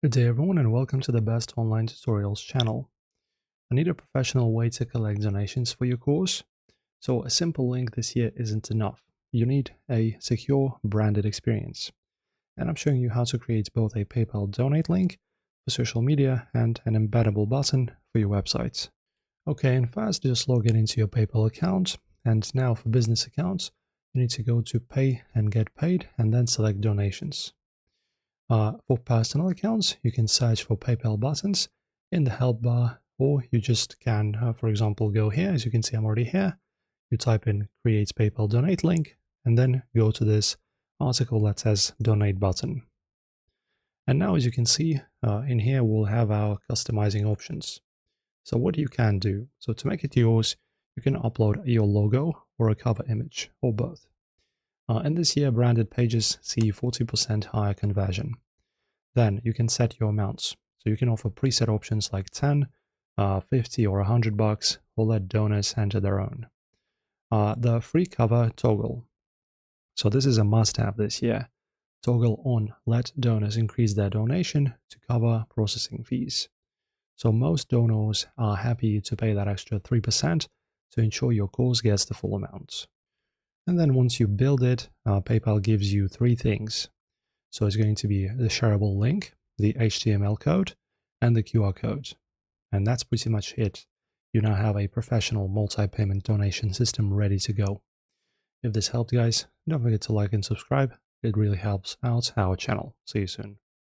Good day everyone and welcome to the Best Online Tutorials channel. I need a professional way to collect donations for your course, so a simple link this year isn't enough. You need a secure branded experience. And I'm showing you how to create both a PayPal donate link for social media and an embeddable button for your website. Okay, and first just log in into your PayPal account, and now for business accounts, you need to go to Pay and Get Paid and then select Donations. For personal accounts, you can search for PayPal buttons in the help bar, or you just can, for example, go here. As you can see, I'm already here. You type in create PayPal donate link, and then go to this article that says donate button. And now, as you can see, in here, we'll have our customizing options. So what you can do, so to make it yours, you can upload your logo or a cover image, or both. And this year, branded pages see 40% higher conversion. Then you can set your amounts. So you can offer preset options like 10, 50 or $100, or let donors enter their own. The free cover toggle. So this is a must-have this year. Toggle on let donors increase their donation to cover processing fees. So most donors are happy to pay that extra 3% to ensure your course gets the full amount. And then once you build it, PayPal gives you three things. So it's going to be the shareable link, the HTML code, and the QR code. And that's pretty much it. You now have a professional multi-payment donation system ready to go. If this helped, guys, don't forget to like and subscribe. It really helps out our channel. See you soon.